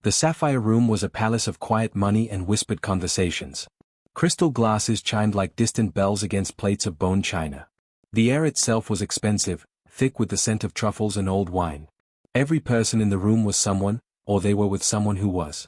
The sapphire room was a palace of quiet money and whispered conversations. Crystal glasses chimed like distant bells against plates of bone china. The air itself was expensive, thick with the scent of truffles and old wine. Every person in the room was someone, or they were with someone who was.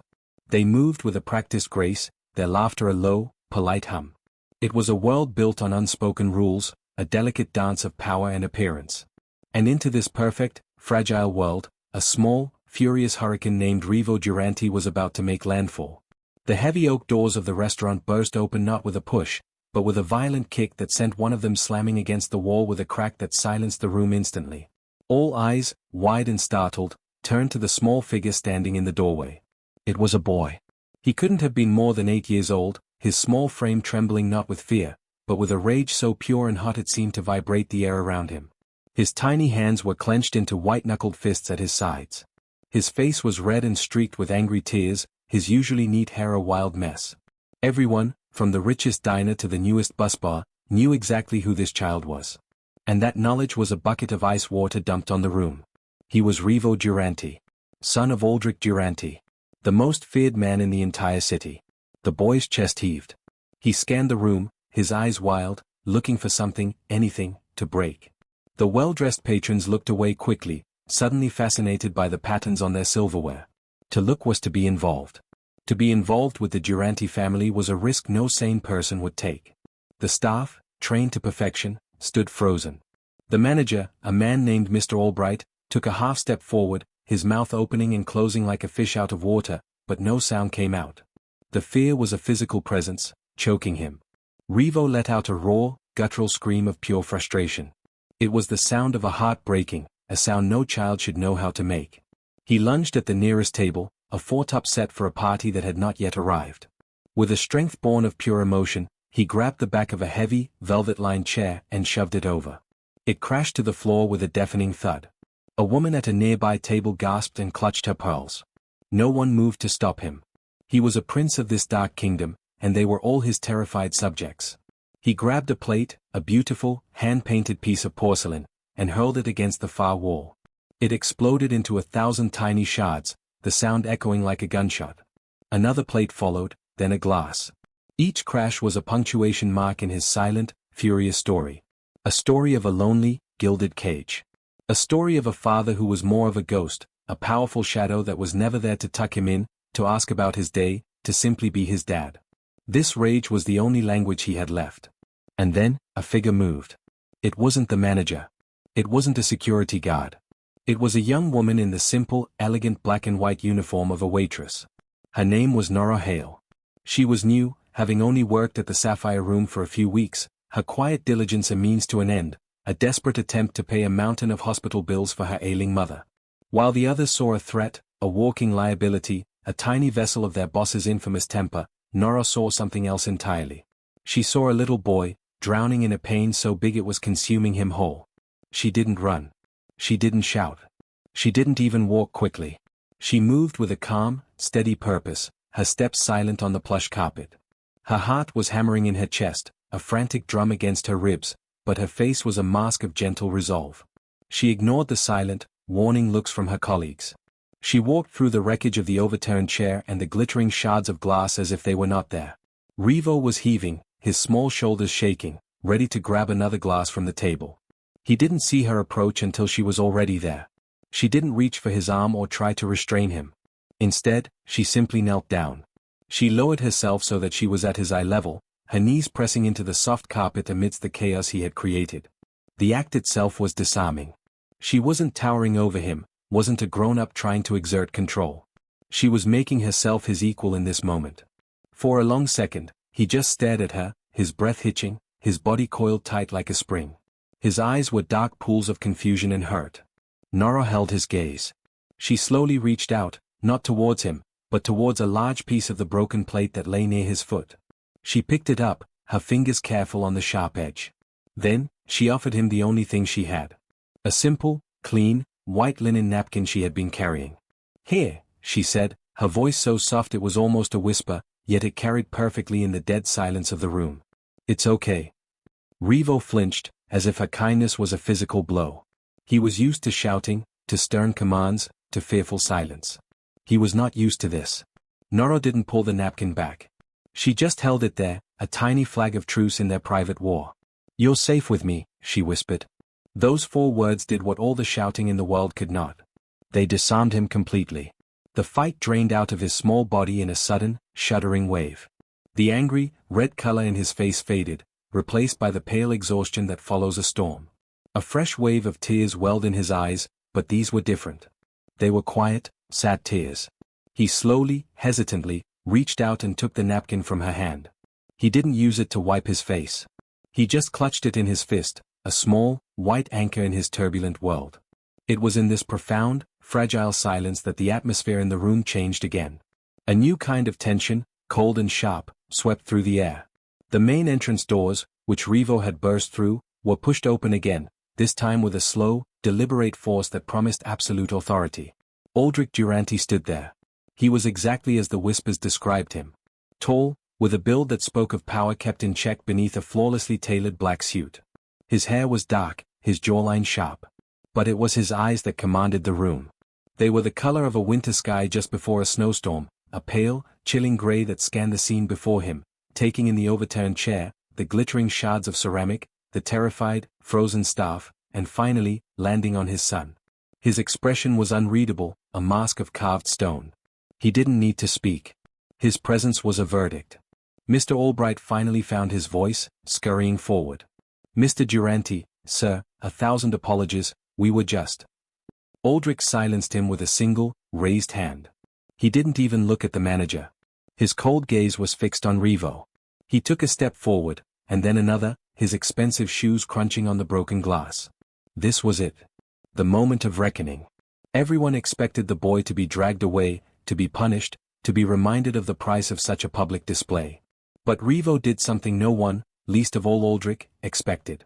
They moved with a practiced grace, their laughter a low, polite hum. It was a world built on unspoken rules, a delicate dance of power and appearance. And into this perfect, fragile world, a small, furious hurricane named Revo Durante was about to make landfall. The heavy oak doors of the restaurant burst open not with a push, but with a violent kick that sent one of them slamming against the wall with a crack that silenced the room instantly. All eyes, wide and startled, turned to the small figure standing in the doorway. It was a boy. He couldn't have been more than 8 years old, his small frame trembling not with fear, but with a rage so pure and hot it seemed to vibrate the air around him. His tiny hands were clenched into white-knuckled fists at his sides. His face was red and streaked with angry tears, his usually neat hair a wild mess. Everyone, from the richest diner to the newest bus bar, knew exactly who this child was. And that knowledge was a bucket of ice water dumped on the room. He was Revo Durante, son of Aldrich Durante, the most feared man in the entire city. The boy's chest heaved. He scanned the room, his eyes wild, looking for something, anything, to break. The well-dressed patrons looked away quickly, suddenly fascinated by the patterns on their silverware. To look was to be involved. To be involved with the Durante family was a risk no sane person would take. The staff, trained to perfection, stood frozen. The manager, a man named Mr. Albright, took a half-step forward, his mouth opening and closing like a fish out of water, but no sound came out. The fear was a physical presence, choking him. Revo let out a raw, guttural scream of pure frustration. It was the sound of a heart breaking, a sound no child should know how to make. He lunged at the nearest table, a four-top set for a party that had not yet arrived. With a strength born of pure emotion, he grabbed the back of a heavy, velvet-lined chair and shoved it over. It crashed to the floor with a deafening thud. A woman at a nearby table gasped and clutched her pearls. No one moved to stop him. He was a prince of this dark kingdom, and they were all his terrified subjects. He grabbed a plate, a beautiful, hand-painted piece of porcelain, and hurled it against the far wall. It exploded into 1,000 tiny shards, the sound echoing like a gunshot. Another plate followed, then a glass. Each crash was a punctuation mark in his silent, furious story. A story of a lonely, gilded cage. A story of a father who was more of a ghost, a powerful shadow that was never there to tuck him in, to ask about his day, to simply be his dad. This rage was the only language he had left. And then, a figure moved. It wasn't the manager. It wasn't a security guard. It was a young woman in the simple, elegant black and white uniform of a waitress. Her name was Nora Hale. She was new, having only worked at the Sapphire Room for a few weeks, her quiet diligence a means to an end, a desperate attempt to pay a mountain of hospital bills for her ailing mother. While the others saw a threat, a walking liability, a tiny vessel of their boss's infamous temper, Nora saw something else entirely. She saw a little boy, drowning in a pain so big it was consuming him whole. She didn't run. She didn't shout. She didn't even walk quickly. She moved with a calm, steady purpose, her steps silent on the plush carpet. Her heart was hammering in her chest, a frantic drum against her ribs, but her face was a mask of gentle resolve. She ignored the silent, warning looks from her colleagues. She walked through the wreckage of the overturned chair and the glittering shards of glass as if they were not there. Revo was heaving, his small shoulders shaking, ready to grab another glass from the table. He didn't see her approach until she was already there. She didn't reach for his arm or try to restrain him. Instead, she simply knelt down. She lowered herself so that she was at his eye level, her knees pressing into the soft carpet amidst the chaos he had created. The act itself was disarming. She wasn't towering over him, wasn't a grown-up trying to exert control. She was making herself his equal in this moment. For a long second, he just stared at her, his breath hitching, his body coiled tight like a spring. His eyes were dark pools of confusion and hurt. Nora held his gaze. She slowly reached out, not towards him, but towards a large piece of the broken plate that lay near his foot. She picked it up, her fingers careful on the sharp edge. Then, she offered him the only thing she had. A simple, clean, white linen napkin she had been carrying. "Here," she said, her voice so soft it was almost a whisper, yet it carried perfectly in the dead silence of the room. "It's okay." Revo flinched, as if her kindness was a physical blow. He was used to shouting, to stern commands, to fearful silence. He was not used to this. Nora didn't pull the napkin back. She just held it there, a tiny flag of truce in their private war. "You're safe with me," she whispered. Those 4 words did what all the shouting in the world could not. They disarmed him completely. The fight drained out of his small body in a sudden, shuddering wave. The angry, red color in his face faded, replaced by the pale exhaustion that follows a storm. A fresh wave of tears welled in his eyes, but these were different. They were quiet, sad tears. He slowly, hesitantly, reached out and took the napkin from her hand. He didn't use it to wipe his face. He just clutched it in his fist, a small, white anchor in his turbulent world. It was in this profound, fragile silence that the atmosphere in the room changed again. A new kind of tension, cold and sharp, swept through the air. The main entrance doors, which Revo had burst through, were pushed open again, this time with a slow, deliberate force that promised absolute authority. Aldrich Durante stood there. He was exactly as the whispers described him. Tall, with a build that spoke of power kept in check beneath a flawlessly tailored black suit. His hair was dark, his jawline sharp. But it was his eyes that commanded the room. They were the color of a winter sky just before a snowstorm, a pale, chilling gray that scanned the scene before him, taking in the overturned chair, the glittering shards of ceramic, the terrified, frozen staff, and finally, landing on his son. His expression was unreadable, a mask of carved stone. He didn't need to speak. His presence was a verdict. Mr. Albright finally found his voice, scurrying forward. "Mr. Durante, sir, 1,000 apologies, we were just..." Aldrich silenced him with a single, raised hand. He didn't even look at the manager. His cold gaze was fixed on Revo. He took a step forward, and then another, his expensive shoes crunching on the broken glass. This was it. The moment of reckoning. Everyone expected the boy to be dragged away, to be punished, to be reminded of the price of such a public display. But Revo did something no one, least of all Aldrich, expected.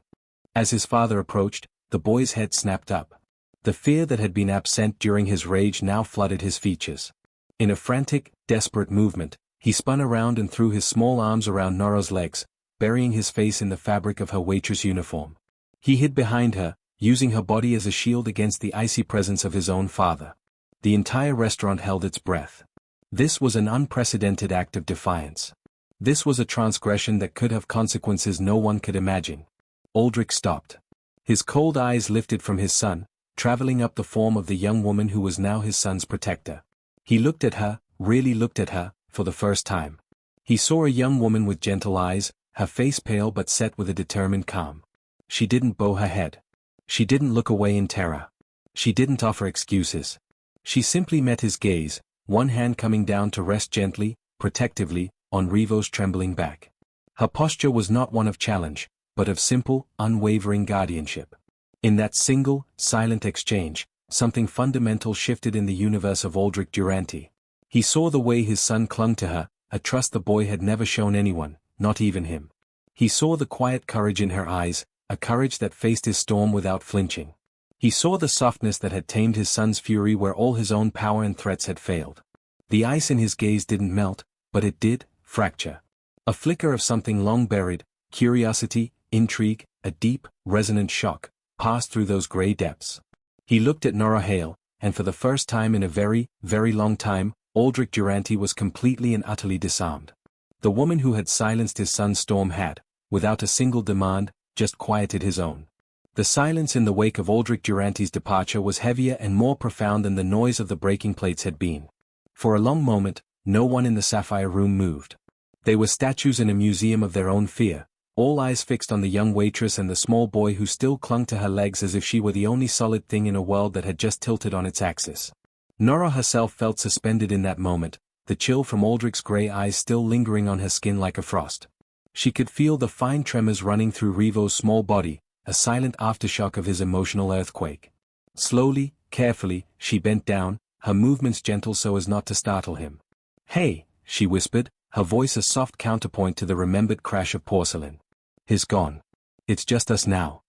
As his father approached, the boy's head snapped up. The fear that had been absent during his rage now flooded his features. In a frantic, desperate movement, he spun around and threw his small arms around Nora's legs, burying his face in the fabric of her waitress uniform. He hid behind her, using her body as a shield against the icy presence of his own father. The entire restaurant held its breath. This was an unprecedented act of defiance. This was a transgression that could have consequences no one could imagine. Aldrich stopped. His cold eyes lifted from his son, traveling up the form of the young woman who was now his son's protector. He looked at her, really looked at her, for the first time. He saw a young woman with gentle eyes, her face pale but set with a determined calm. She didn't bow her head. She didn't look away in terror. She didn't offer excuses. She simply met his gaze, one hand coming down to rest gently, protectively, on Revo's trembling back. Her posture was not one of challenge, but of simple, unwavering guardianship. In that single, silent exchange, something fundamental shifted in the universe of Aldrich Durante. He saw the way his son clung to her, a trust the boy had never shown anyone, not even him. He saw the quiet courage in her eyes, a courage that faced his storm without flinching. He saw the softness that had tamed his son's fury where all his own power and threats had failed. The ice in his gaze didn't melt, but it did, fracture. A flicker of something long buried, curiosity, intrigue, a deep, resonant shock, passed through those gray depths. He looked at Nora Hale, and for the first time in a very, very long time, Aldrich Durante was completely and utterly disarmed. The woman who had silenced his son's storm had, without a single demand, just quieted his own. The silence in the wake of Aldrich Durante's departure was heavier and more profound than the noise of the breaking plates had been. For a long moment, no one in the Sapphire Room moved. They were statues in a museum of their own fear, all eyes fixed on the young waitress and the small boy who still clung to her legs as if she were the only solid thing in a world that had just tilted on its axis. Nora herself felt suspended in that moment, the chill from Aldrich's gray eyes still lingering on her skin like a frost. She could feel the fine tremors running through Revo's small body, a silent aftershock of his emotional earthquake. Slowly, carefully, she bent down, her movements gentle so as not to startle him. "Hey," she whispered, her voice a soft counterpoint to the remembered crash of porcelain. "He's gone. It's just us now."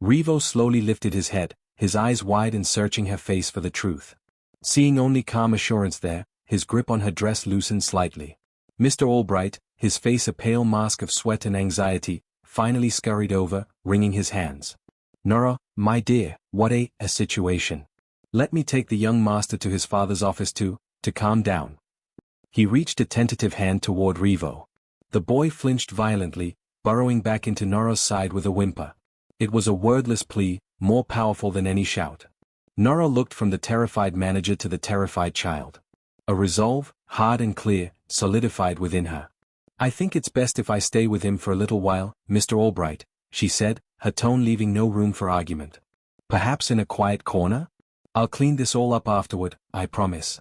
Revo slowly lifted his head, his eyes wide and searching her face for the truth. Seeing only calm assurance there, his grip on her dress loosened slightly. Mr. Albright, his face a pale mask of sweat and anxiety, finally scurried over, wringing his hands. "Nora, my dear, what a situation. Let me take the young master to his father's office too, to calm down. He reached a tentative hand toward Revo. The boy flinched violently, burrowing back into Nora's side with a whimper. It was a wordless plea, more powerful than any shout. Nora looked from the terrified manager to the terrified child. A resolve, hard and clear, solidified within her. "I think it's best if I stay with him for a little while, Mr. Albright," she said, her tone leaving no room for argument. "Perhaps in a quiet corner? I'll clean this all up afterward, I promise."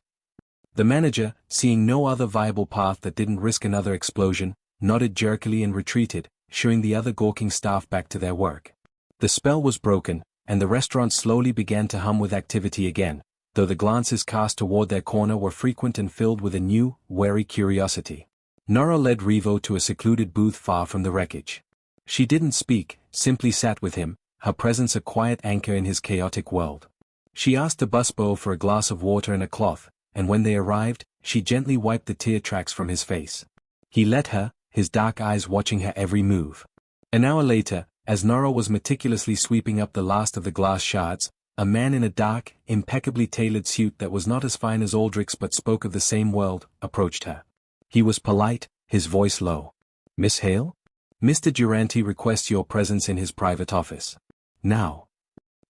The manager, seeing no other viable path that didn't risk another explosion, nodded jerkily and retreated, shooing the other gawking staff back to their work. The spell was broken, and the restaurant slowly began to hum with activity again, though the glances cast toward their corner were frequent and filled with a new, wary curiosity. Nora led Revo to a secluded booth far from the wreckage. She didn't speak, simply sat with him, her presence a quiet anchor in his chaotic world. She asked the busboy for a glass of water and a cloth, and when they arrived, she gently wiped the tear tracks from his face. He let her, his dark eyes watching her every move. An hour later, as Nora was meticulously sweeping up the last of the glass shards, a man in a dark, impeccably tailored suit that was not as fine as Aldrich's but spoke of the same world, approached her. He was polite, his voice low. "Miss Hale? Mr. Durante requests your presence in his private office. Now."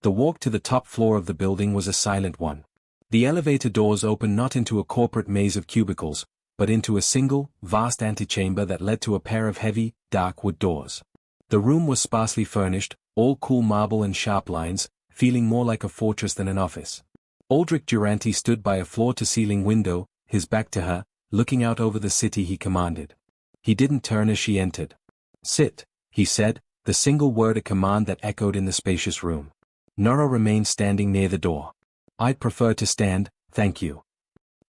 The walk to the top floor of the building was a silent one. The elevator doors opened not into a corporate maze of cubicles, but into a single, vast antechamber that led to a pair of heavy, dark wood doors. The room was sparsely furnished, all cool marble and sharp lines, feeling more like a fortress than an office. Aldrich Durante stood by a floor-to-ceiling window, his back to her, looking out over the city he commanded. He didn't turn as she entered. "Sit," he said, the single word a command that echoed in the spacious room. Nora remained standing near the door. "I'd prefer to stand, thank you."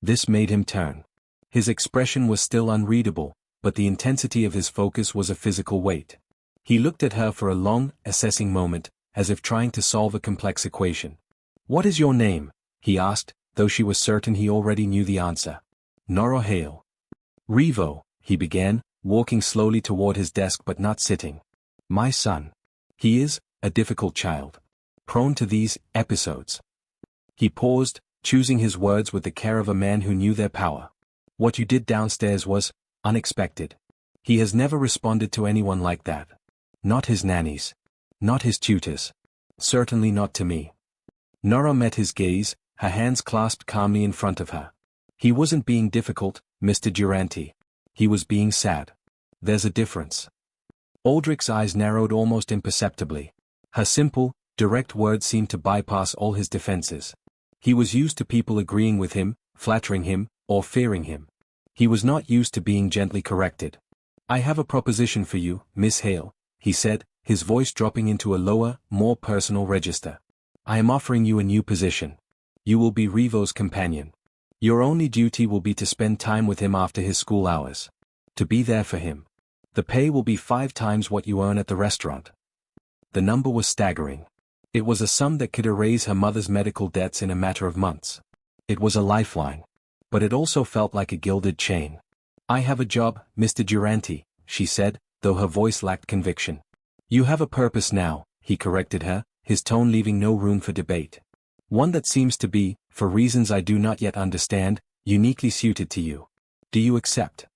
This made him turn. His expression was still unreadable, but the intensity of his focus was a physical weight. He looked at her for a long, assessing moment, as if trying to solve a complex equation. "What is your name?" he asked, though she was certain he already knew the answer. "Nora Hale." "Revo," he began, walking slowly toward his desk but not sitting. "My son. He is a difficult child. Prone to these episodes." He paused, choosing his words with the care of a man who knew their power. "What you did downstairs was unexpected. He has never responded to anyone like that. Not his nannies. Not his tutors. Certainly not to me." Nora met his gaze, her hands clasped calmly in front of her. "He wasn't being difficult, Mr. Durante. He was being sad. There's a difference." Aldrich's eyes narrowed almost imperceptibly. Her simple, direct words seemed to bypass all his defenses. He was used to people agreeing with him, flattering him, or fearing him. He was not used to being gently corrected. "I have a proposition for you, Miss Hale," he said, his voice dropping into a lower, more personal register. "I am offering you a new position. You will be Revo's companion. Your only duty will be to spend time with him after his school hours. To be there for him. The pay will be 5 times what you earn at the restaurant." The number was staggering. It was a sum that could erase her mother's medical debts in a matter of months. It was a lifeline. But it also felt like a gilded chain. "I have a job, Mr. Durante," she said, though her voice lacked conviction. "You have a purpose now," he corrected her, his tone leaving no room for debate. "One that seems to be, for reasons I do not yet understand, uniquely suited to you. Do you accept?"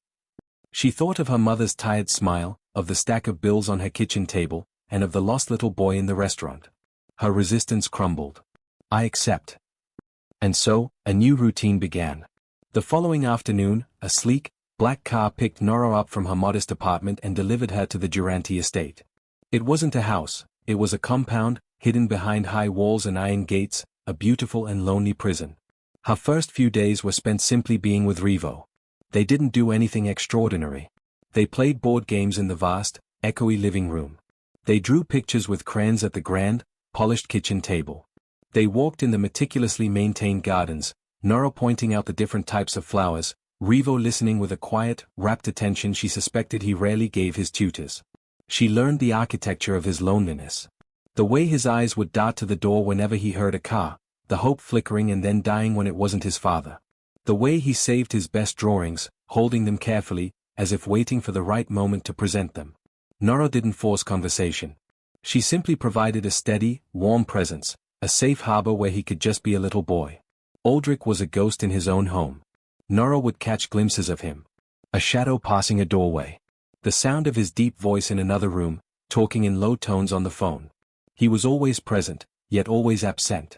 She thought of her mother's tired smile, of the stack of bills on her kitchen table, and of the lost little boy in the restaurant. Her resistance crumbled. "I accept." And so, a new routine began. The following afternoon, a sleek, black car picked Nora up from her modest apartment and delivered her to the Durante estate. It wasn't a house, it was a compound, hidden behind high walls and iron gates, a beautiful and lonely prison. Her first few days were spent simply being with Revo. They didn't do anything extraordinary. They played board games in the vast, echoey living room. They drew pictures with crayons at the grand, polished kitchen table. They walked in the meticulously maintained gardens, Nora pointing out the different types of flowers, Revo listening with a quiet, rapt attention she suspected he rarely gave his tutors. She learned the architecture of his loneliness. The way his eyes would dart to the door whenever he heard a car, the hope flickering and then dying when it wasn't his father. The way he saved his best drawings, holding them carefully, as if waiting for the right moment to present them. Nora didn't force conversation. She simply provided a steady, warm presence, a safe harbor where he could just be a little boy. Aldrich was a ghost in his own home. Nora would catch glimpses of him. A shadow passing a doorway. The sound of his deep voice in another room, talking in low tones on the phone. He was always present, yet always absent.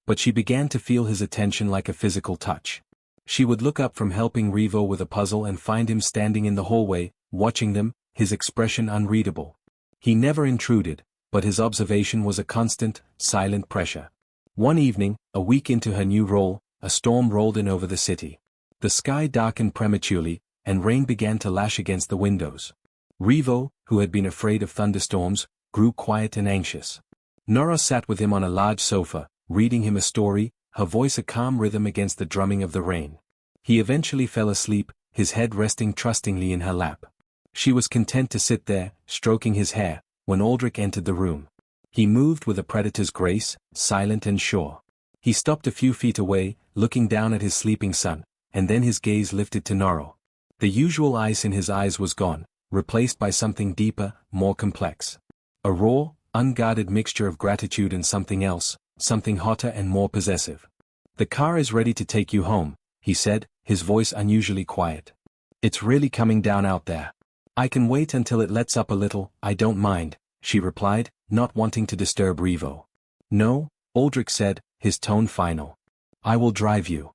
But she began to feel his attention like a physical touch. She would look up from helping Revo with a puzzle and find him standing in the hallway, watching them, his expression unreadable. He never intruded, but his observation was a constant, silent pressure. One evening, a week into her new role, a storm rolled in over the city. The sky darkened prematurely, and rain began to lash against the windows. Revo, who had been afraid of thunderstorms, grew quiet and anxious. Nora sat with him on a large sofa, reading him a story, her voice a calm rhythm against the drumming of the rain. He eventually fell asleep, his head resting trustingly in her lap. She was content to sit there, stroking his hair, when Aldrich entered the room. He moved with a predator's grace, silent and sure. He stopped a few feet away, looking down at his sleeping son, and then his gaze lifted to Nora. The usual ice in his eyes was gone, replaced by something deeper, more complex. A raw, unguarded mixture of gratitude and something else, something hotter and more possessive. "The car is ready to take you home," he said, his voice unusually quiet. "It's really coming down out there. I can wait until it lets up a little, I don't mind," she replied, not wanting to disturb Revo. "No," Aldrich said, his tone final. "I will drive you."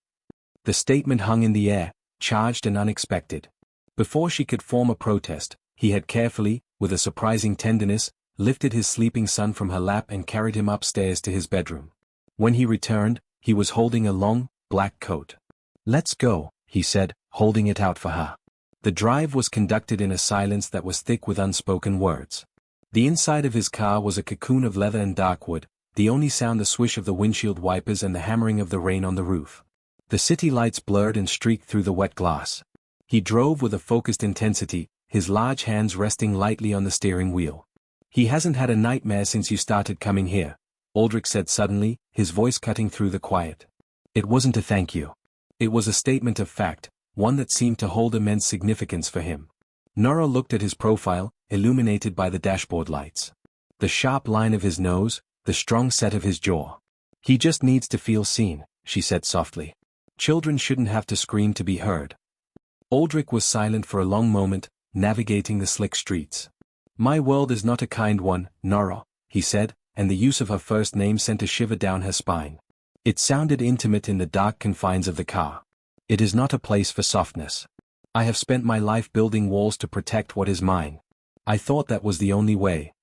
The statement hung in the air, charged and unexpected. Before she could form a protest, he had carefully, with a surprising tenderness, lifted his sleeping son from her lap and carried him upstairs to his bedroom. When he returned, he was holding a long, black coat. "Let's go," he said, holding it out for her. The drive was conducted in a silence that was thick with unspoken words. The inside of his car was a cocoon of leather and dark wood, the only sound the swish of the windshield wipers and the hammering of the rain on the roof. The city lights blurred and streaked through the wet glass. He drove with a focused intensity, his large hands resting lightly on the steering wheel. "He hasn't had a nightmare since you started coming here," Aldrich said suddenly, his voice cutting through the quiet. It wasn't a thank you. It was a statement of fact, one that seemed to hold immense significance for him. Nora looked at his profile, illuminated by the dashboard lights. The sharp line of his nose, the strong set of his jaw. "He just needs to feel seen," she said softly. "Children shouldn't have to scream to be heard." Aldrich was silent for a long moment, navigating the slick streets. "My world is not a kind one, Nora," he said, and the use of her first name sent a shiver down her spine. It sounded intimate in the dark confines of the car. "It is not a place for softness. I have spent my life building walls to protect what is mine. I thought that was the only way."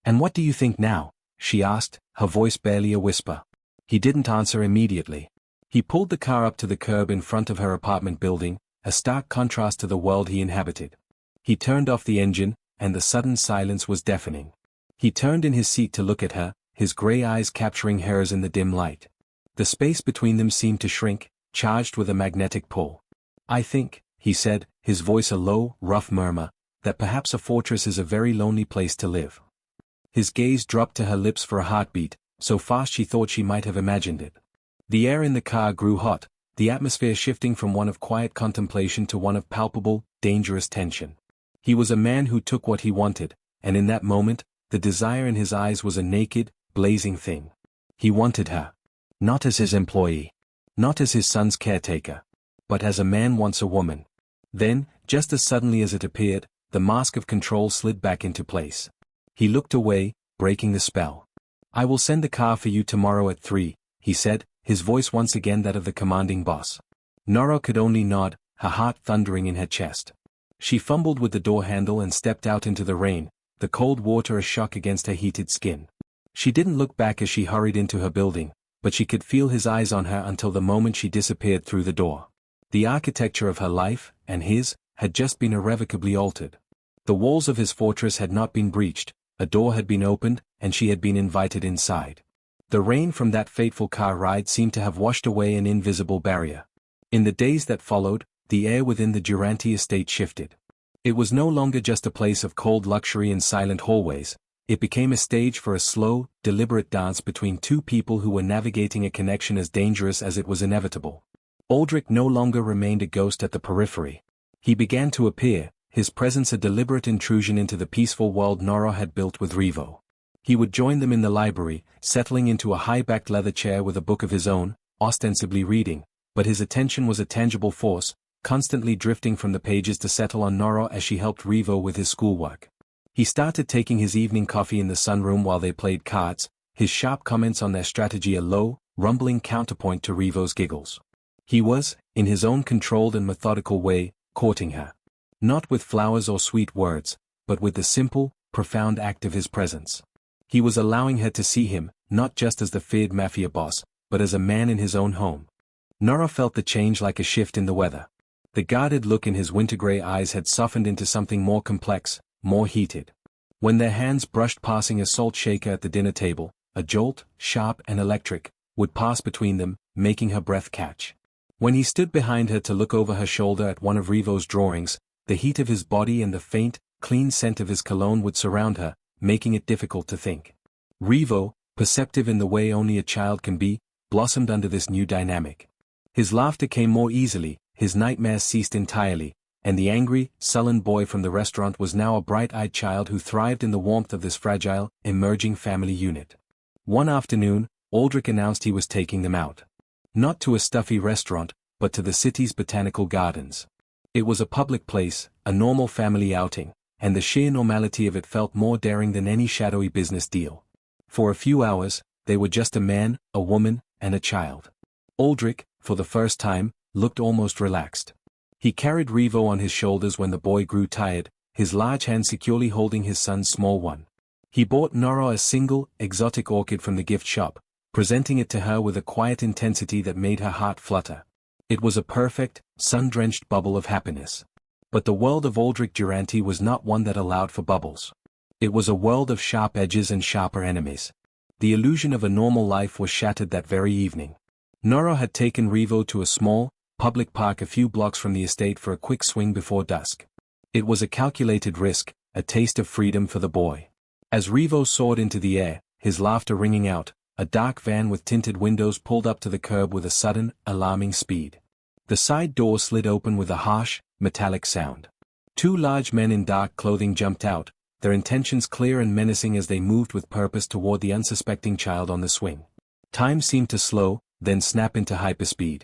"And what do you think now?" she asked, her voice barely a whisper. He didn't answer immediately. He pulled the car up to the curb in front of her apartment building, a stark contrast to the world he inhabited. He turned off the engine, and the sudden silence was deafening. He turned in his seat to look at her, his gray eyes capturing hers in the dim light. The space between them seemed to shrink, charged with a magnetic pull. "I think," he said, his voice a low, rough murmur, "that perhaps a fortress is a very lonely place to live." His gaze dropped to her lips for a heartbeat, so fast she thought she might have imagined it. The air in the car grew hot, the atmosphere shifting from one of quiet contemplation to one of palpable, dangerous tension. He was a man who took what he wanted, and in that moment, the desire in his eyes was a naked, blazing thing. He wanted her. Not as his employee. Not as his son's caretaker. But as a man wants a woman. Then, just as suddenly as it appeared, the mask of control slid back into place. He looked away, breaking the spell. "I will send the car for you tomorrow at 3, he said, his voice once again that of the commanding boss. Nora could only nod, her heart thundering in her chest. She fumbled with the door handle and stepped out into the rain, the cold water a shock against her heated skin. She didn't look back as she hurried into her building, but she could feel his eyes on her until the moment she disappeared through the door. The architecture of her life, and his, had just been irrevocably altered. The walls of his fortress had not been breached, a door had been opened, and she had been invited inside. The rain from that fateful car ride seemed to have washed away an invisible barrier. In the days that followed, the air within the Duranti estate shifted. It was no longer just a place of cold luxury and silent hallways, it became a stage for a slow, deliberate dance between two people who were navigating a connection as dangerous as it was inevitable. Aldrich no longer remained a ghost at the periphery. He began to appear, his presence a deliberate intrusion into the peaceful world Nora had built with Revo. He would join them in the library, settling into a high-backed leather chair with a book of his own, ostensibly reading, but his attention was a tangible force, constantly drifting from the pages to settle on Noro as she helped Revo with his schoolwork. He started taking his evening coffee in the sunroom while they played cards, his sharp comments on their strategy a low, rumbling counterpoint to Revo's giggles. He was, in his own controlled and methodical way, courting her. Not with flowers or sweet words, but with the simple, profound act of his presence. He was allowing her to see him, not just as the feared mafia boss, but as a man in his own home. Nora felt the change like a shift in the weather. The guarded look in his winter-gray eyes had softened into something more complex, more heated. When their hands brushed passing a salt shaker at the dinner table, a jolt, sharp and electric, would pass between them, making her breath catch. When he stood behind her to look over her shoulder at one of Revo's drawings, the heat of his body and the faint, clean scent of his cologne would surround her, making it difficult to think. Revo, perceptive in the way only a child can be, blossomed under this new dynamic. His laughter came more easily, his nightmares ceased entirely, and the angry, sullen boy from the restaurant was now a bright-eyed child who thrived in the warmth of this fragile, emerging family unit. One afternoon, Aldrich announced he was taking them out. Not to a stuffy restaurant, but to the city's botanical gardens. It was a public place, a normal family outing, and the sheer normality of it felt more daring than any shadowy business deal. For a few hours, they were just a man, a woman, and a child. Aldrich, for the first time, looked almost relaxed. He carried Revo on his shoulders when the boy grew tired, his large hand securely holding his son's small one. He bought Nora a single, exotic orchid from the gift shop, presenting it to her with a quiet intensity that made her heart flutter. It was a perfect, sun-drenched bubble of happiness. But the world of Aldrich Duranty was not one that allowed for bubbles. It was a world of sharp edges and sharper enemies. The illusion of a normal life was shattered that very evening. Nora had taken Revo to a small, public park a few blocks from the estate for a quick swing before dusk. It was a calculated risk, a taste of freedom for the boy. As Revo soared into the air, his laughter ringing out, a dark van with tinted windows pulled up to the curb with a sudden, alarming speed. The side door slid open with a harsh, metallic sound. Two large men in dark clothing jumped out, their intentions clear and menacing as they moved with purpose toward the unsuspecting child on the swing. Time seemed to slow, then snap into hyperspeed.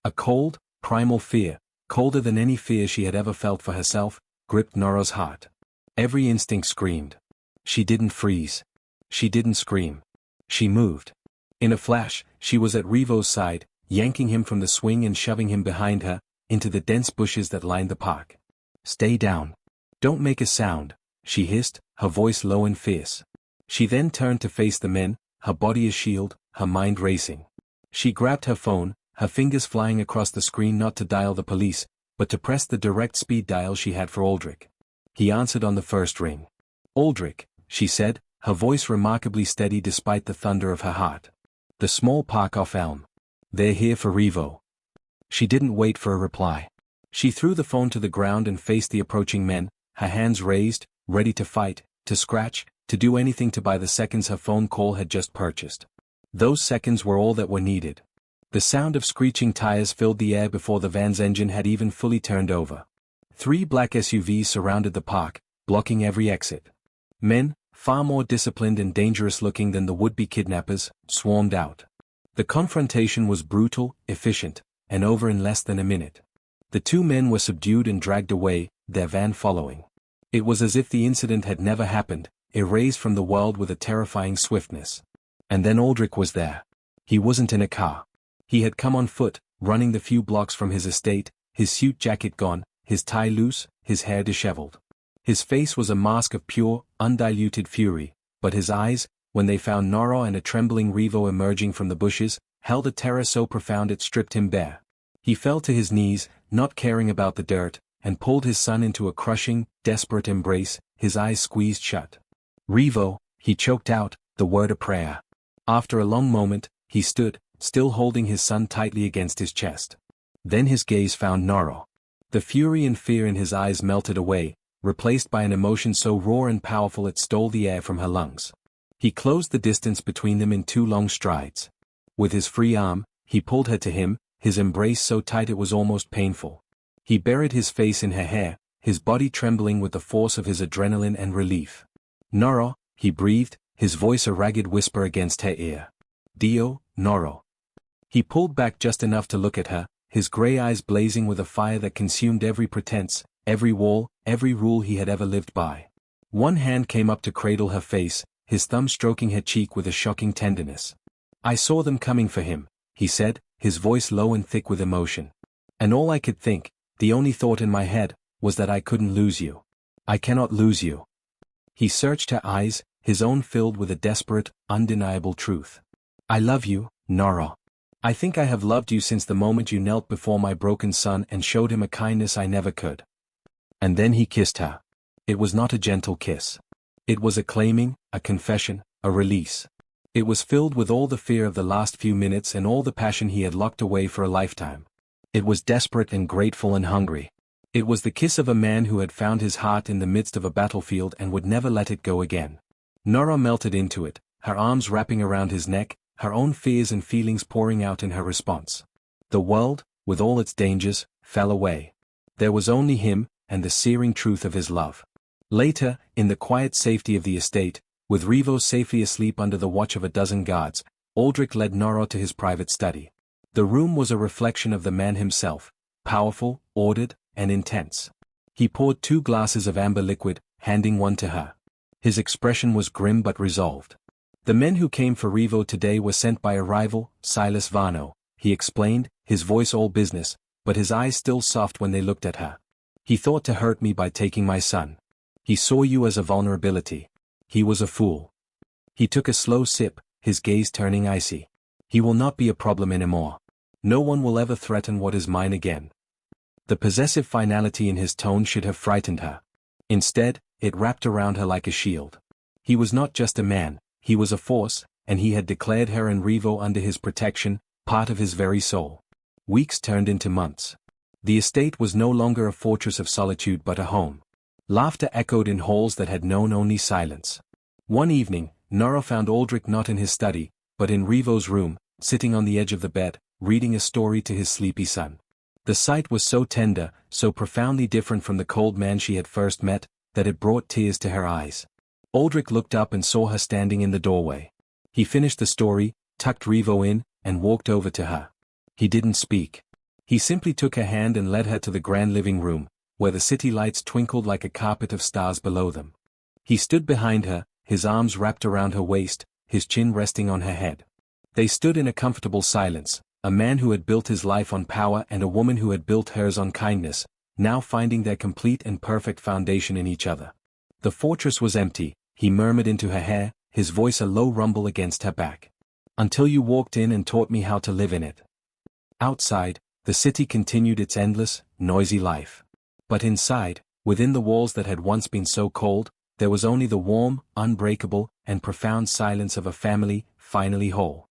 A cold, primal fear, colder than any fear she had ever felt for herself, gripped Nora's heart. Every instinct screamed. She didn't freeze. She didn't scream. She moved. In a flash, she was at Revo's side, yanking him from the swing and shoving him behind her, into the dense bushes that lined the park. "Stay down. Don't make a sound," she hissed, her voice low and fierce. She then turned to face the men, her body a shield, her mind racing. She grabbed her phone, her fingers flying across the screen not to dial the police, but to press the direct speed dial she had for Aldrich. He answered on the first ring. "Aldrich," she said, her voice remarkably steady despite the thunder of her heart. "The small park off Elm. They're here for Revo." She didn't wait for a reply. She threw the phone to the ground and faced the approaching men, her hands raised, ready to fight, to scratch, to do anything to buy the seconds her phone call had just purchased. Those seconds were all that were needed. The sound of screeching tires filled the air before the van's engine had even fully turned over. 3 black SUVs surrounded the park, blocking every exit. Men, far more disciplined and dangerous-looking than the would-be kidnappers, swarmed out. The confrontation was brutal, efficient, and over in less than a minute. The 2 men were subdued and dragged away, their van following. It was as if the incident had never happened, erased from the world with a terrifying swiftness. And then Aldrich was there. He wasn't in a car. He had come on foot, running the few blocks from his estate, his suit jacket gone, his tie loose, his hair disheveled. His face was a mask of pure, undiluted fury, but his eyes, when they found Nora and a trembling Revo emerging from the bushes, held a terror so profound it stripped him bare. He fell to his knees, not caring about the dirt, and pulled his son into a crushing, desperate embrace, his eyes squeezed shut. "Revo," he choked out, the word a prayer. After a long moment, he stood, still holding his son tightly against his chest. Then his gaze found Nora. The fury and fear in his eyes melted away, replaced by an emotion so raw and powerful it stole the air from her lungs. He closed the distance between them in 2 long strides. With his free arm, he pulled her to him, his embrace so tight it was almost painful. He buried his face in her hair, his body trembling with the force of his adrenaline and relief. "Nora," he breathed, his voice a ragged whisper against her ear. "Dio, Nora." He pulled back just enough to look at her, his grey eyes blazing with a fire that consumed every pretense, every wall, every rule he had ever lived by. One hand came up to cradle her face, his thumb stroking her cheek with a shocking tenderness. "I saw them coming for him," he said, his voice low and thick with emotion. "And all I could think, the only thought in my head, was that I couldn't lose you. I cannot lose you." He searched her eyes, his own filled with a desperate, undeniable truth. "I love you, Nora. I think I have loved you since the moment you knelt before my broken son and showed him a kindness I never could." And then he kissed her. It was not a gentle kiss. It was a claiming, a confession, a release. It was filled with all the fear of the last few minutes and all the passion he had locked away for a lifetime. It was desperate and grateful and hungry. It was the kiss of a man who had found his heart in the midst of a battlefield and would never let it go again. Nora melted into it, her arms wrapping around his neck, her own fears and feelings pouring out in her response. The world, with all its dangers, fell away. There was only him, and the searing truth of his love. Later, in the quiet safety of the estate, with Revo safely asleep under the watch of a dozen guards, Aldrich led Nora to his private study. The room was a reflection of the man himself, powerful, ordered, and intense. He poured 2 glasses of amber liquid, handing one to her. His expression was grim but resolved. "The men who came for Revo today were sent by a rival, Silas Varno," he explained, his voice all business, but his eyes still soft when they looked at her. "He thought to hurt me by taking my son. He saw you as a vulnerability. He was a fool." He took a slow sip, his gaze turning icy. "He will not be a problem anymore. No one will ever threaten what is mine again." The possessive finality in his tone should have frightened her. Instead, it wrapped around her like a shield. He was not just a man, he was a force, and he had declared her and Revo under his protection, part of his very soul. Weeks turned into months. The estate was no longer a fortress of solitude but a home. Laughter echoed in halls that had known only silence. One evening, Nora found Aldrich not in his study, but in Revo's room, sitting on the edge of the bed, reading a story to his sleepy son. The sight was so tender, so profoundly different from the cold man she had first met, that it brought tears to her eyes. Aldrich looked up and saw her standing in the doorway. He finished the story, tucked Revo in, and walked over to her. He didn't speak. He simply took her hand and led her to the grand living room, where the city lights twinkled like a carpet of stars below them. He stood behind her, his arms wrapped around her waist, his chin resting on her head. They stood in a comfortable silence, a man who had built his life on power and a woman who had built hers on kindness, now finding their complete and perfect foundation in each other. The fortress was empty, he murmured into her hair, his voice a low rumble against her back. "Until you walked in and taught me how to live in it." Outside, the city continued its endless, noisy life. But inside, within the walls that had once been so cold, there was only the warm, unbreakable, and profound silence of a family, finally whole.